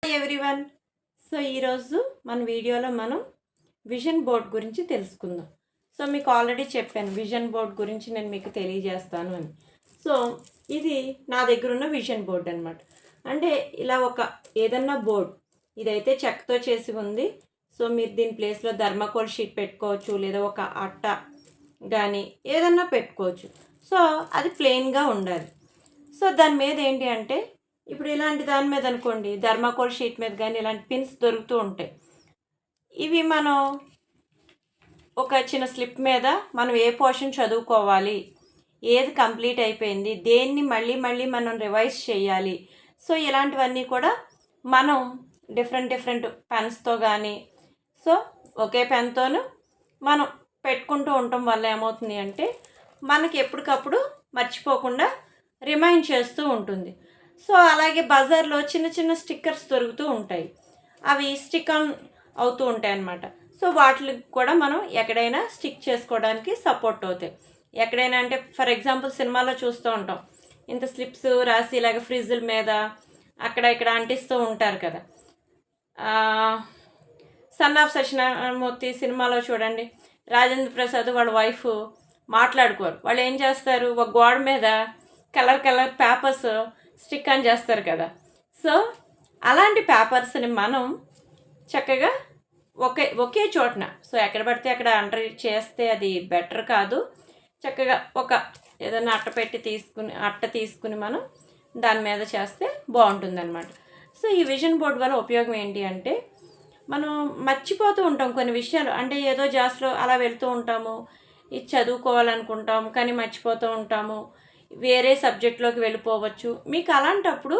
Hi everyone. So ఈరోజు మన వీడియోలో మనం విజన్ బోర్డ్ గురించి తెలుసుకుందాం. సో మీకు ఆల్రెడీ చెప్పాను విజన్ బోర్డ్ గురించి నేను మీకు తెలియజేస్తాను అని. సో ఇది నా దగ్గర ఉన్న విజన్ బోర్డ్ అనమాట. అంటే ఇలా ఒక ఏదన్నా బోర్డ్ ఇదైతే చెక్కతో చేసి ఉంది. సో మీరు దీని ప్లేస్లో థర్మాకోల్ షీట్ పెట్టుకోవచ్చు, లేదా ఒక అట్ట కానీ ఏదన్నా పెట్టుకోవచ్చు. సో అది ప్లెయిన్గా ఉండాలి. సో దాని మీద ఏంటి అంటే ఇప్పుడు ఇలాంటి దాని మీద అనుకోండి, థర్మాకోల్ షీట్ మీద కానీ ఇలాంటి పిన్స్ దొరుకుతూ ఉంటాయి. ఇవి మనం ఒక చిన్న స్లిప్ మీద మనం ఏ పోర్షన్ చదువుకోవాలి, ఏది కంప్లీట్ అయిపోయింది, దేన్ని మళ్ళీ మళ్ళీ మనం రివైజ్ చేయాలి. సో ఇలాంటివన్నీ కూడా మనం డిఫరెంట్ పెన్స్తో కానీ సో ఒకే పెన్తోనూ మనం పెట్టుకుంటూ ఉండటం వల్ల ఏమవుతుంది అంటే మనకి ఎప్పటికప్పుడు మర్చిపోకుండా రిమైండ్ చేస్తూ ఉంటుంది. సో అలాగే బజార్లో చిన్న చిన్న స్టిక్కర్స్ దొరుకుతూ ఉంటాయి, అవి స్టిక్ ఆన్ అవుతూ ఉంటాయి అన్నమాట. సో వాటికి కూడా మనం ఎక్కడైనా స్టిక్ చేసుకోవడానికి సపోర్ట్ అవుతాయి. ఎక్కడైనా అంటే ఫర్ ఎగ్జాంపుల్ సినిమాలో చూస్తూ ఉంటాం, ఇంత స్లిప్స్ రాసి ఇలాగ ఫ్రిడ్జ్ల మీద అక్కడ ఇక్కడ అంటిస్తూ ఉంటారు కదా. సన్ ఆఫ్ సత్యనారాయణమూర్తి సినిమాలో చూడండి, రాజేంద్ర ప్రసాద్ వాళ్ళ వైఫ్ మాట్లాడుకోరు. వాళ్ళు ఏం చేస్తారు, ఒక గోడ మీద కలర్ పేపర్స్ స్టిక్ ఆన్ చేస్తారు కదా. సో అలాంటి పేపర్స్ని మనం చక్కగా ఒకే చోటన, సో ఎక్కడ పడితే అక్కడ అంటర్ చేస్తే అది బెటర్ కాదు. చక్కగా ఒక ఏదైనా అట్ట తీసుకుని మనం దాని మీద చేస్తే బాగుంటుందన్నమాట. సో ఈ విజన్ బోర్డ్ వల్ల ఉపయోగం ఏంటి అంటే మనం మర్చిపోతూ ఉంటాం కొన్ని విషయాలు. అంటే ఏదో జాస్లో అలా వెళ్తూ ఉంటాము, ఇది చదువుకోవాలనుకుంటాము కానీ మర్చిపోతూ ఉంటాము, వేరే సబ్జెక్ట్లోకి వెళ్ళిపోవచ్చు. మీకు అలాంటప్పుడు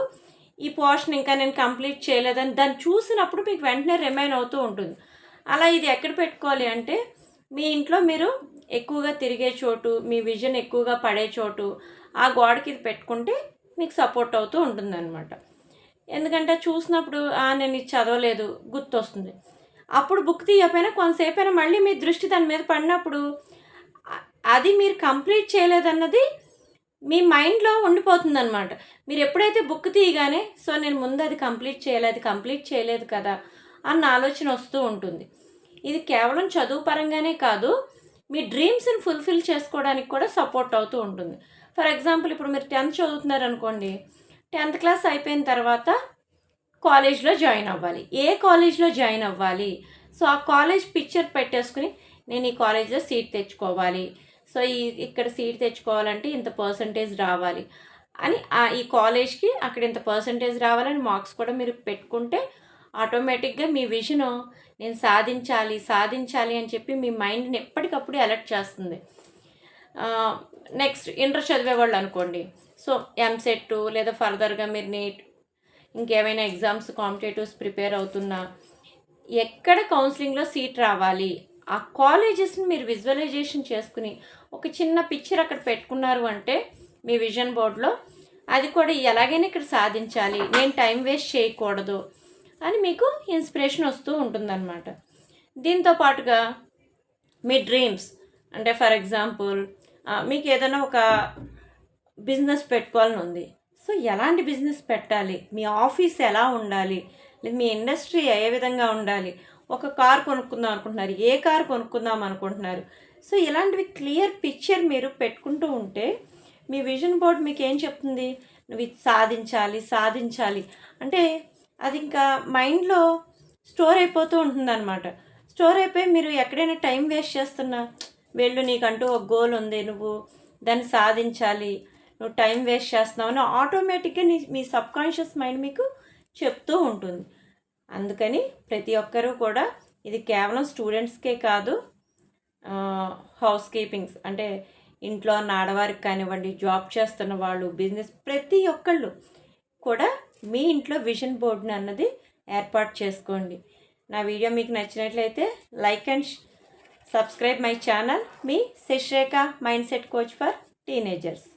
ఈ పోర్షన్ ఇంకా నేను కంప్లీట్ చేయలేదని దాన్ని చూసినప్పుడు మీకు వెంటనే రిమైన్ అవుతూ ఉంటుంది. అలా ఇది ఎక్కడ పెట్టుకోవాలి అంటే మీ ఇంట్లో మీరు ఎక్కువగా తిరిగే చోటు, మీ విజన్ ఎక్కువగా పడే చోటు, ఆ గోడకి ఇది పెట్టుకుంటే మీకు సపోర్ట్ అవుతూ ఉంటుందన్నమాట. ఎందుకంటే చూసినప్పుడు నేను ఇది చదవలేదు గుర్తొస్తుంది. అప్పుడు బుక్ తీయకపోయినా కొంతసేపు అయినా మళ్ళీ మీ దృష్టి దాని మీద పడినప్పుడు అది మీరు కంప్లీట్ చేయలేదన్నది మీ మైండ్లో ఉండిపోతుంది అనమాట. మీరు ఎప్పుడైతే బుక్ తీయగానే సో నేను ముందు అది కంప్లీట్ చేయలేదు కదా అన్న ఆలోచన వస్తూ ఉంటుంది. ఇది కేవలం చదువు పరంగానే కాదు, మీ డ్రీమ్స్ని ఫుల్ఫిల్ చేసుకోవడానికి కూడా సపోర్ట్ అవుతూ ఉంటుంది. ఫర్ ఎగ్జాంపుల్ ఇప్పుడు మీరు 10th చదువుతున్నారు అనుకోండి, 10th క్లాస్ అయిపోయిన తర్వాత కాలేజ్లో జాయిన్ అవ్వాలి. ఏ కాలేజ్లో జాయిన్ అవ్వాలి, సో ఆ కాలేజ్ పిక్చర్ పెట్టేసుకుని నేను ఈ కాలేజ్లో సీట్ తెచ్చుకోవాలి, సో ఇక్కడ సీట్ తెచ్చుకోవాలంటే ఇంత పర్సంటేజ్ రావాలి అని, ఈ కాలేజ్కి అక్కడ ఇంత పర్సంటేజ్ రావాలని మార్క్స్ కూడా మీరు పెట్టుకుంటే ఆటోమేటిక్గా మీ విజన్ నేను సాధించాలి అని చెప్పి మీ మైండ్ని ఎప్పటికప్పుడు అలర్ట్ చేస్తుంది. నెక్స్ట్ ఇంటర్ చదివేవాళ్ళు అనుకోండి, సో ఎంసెట్ లేదా ఫర్దర్గా మీరు నీట్ ఇంకేమైనా ఎగ్జామ్స్ కాంపిటేటివ్స్ ప్రిపేర్ అవుతున్నా ఎక్కడ కౌన్సిలింగ్లో సీట్ రావాలి, ఆ కాలేజెస్ని మీరు విజువలైజేషన్ చేసుకుని ఒక చిన్న పిక్చర్ అక్కడ పెట్టుకున్నారు అంటే మీ విజన్ బోర్డ్లో అది కూడా ఎలాగైనా ఇక్కడ సాధించాలి, నేను టైం వేస్ట్ చేయకూడదు అని మీకు ఇన్స్పిరేషన్ వస్తూ ఉంటుందన్నమాట. దీంతో పాటుగా మీ డ్రీమ్స్ అంటే ఫర్ ఎగ్జాంపుల్ మీకు ఏదైనా ఒక బిజినెస్ పెట్టుకోవాలని ఉంది, సో ఎలాంటి బిజినెస్ పెట్టాలి, మీ ఆఫీస్ ఎలా ఉండాలి, లేదా మీ ఇండస్ట్రీ ఏ విధంగా ఉండాలి, ఒక కార్ కొనుక్కుందాం అనుకుంటున్నారు, ఏ కార్ కొనుక్కుందాం అనుకుంటున్నారు, సో ఇలాంటివి క్లియర్ పిక్చర్ మీరు పెట్టుకుంటూ ఉంటే మీ విజన్ బోర్డ్ మీకు ఏం చెప్తుంది, నువ్వు ఇది సాధించాలి అంటే అది ఇంకా మైండ్లో స్టోర్ అయిపోతూ ఉంటుందన్నమాట. స్టోర్ అయిపోయి మీరు ఎక్కడైనా టైం వేస్ట్ చేస్తున్నా వెళ్ళు, నీకంటూ ఒక గోల్ ఉంది, నువ్వు దాన్ని సాధించాలి, నువ్వు టైం వేస్ట్ చేస్తున్నావు అని ఆటోమేటిక్గా మీ సబ్కాన్షియస్ మైండ్ మీకు చెప్తూ ఉంటుంది. అందుకని ప్రతి ఒక్కరూ కూడా, ఇది కేవలం స్టూడెంట్స్కే కాదు, హౌస్ కీపింగ్స్ అంటే ఇంట్లో ఉన్న ఆడవారికి కానివ్వండి, జాబ్ చేస్తున్న వాళ్ళు, బిజినెస్ ప్రతి ఒక్కళ్ళు కూడా మీ ఇంట్లో విజన్ బోర్డ్ని అన్నది ఏర్పాటు చేసుకోండి. నా వీడియో మీకు నచ్చినట్లయితే like and subscribe my channel. మీ Sasirekha mind set coach for teenagers.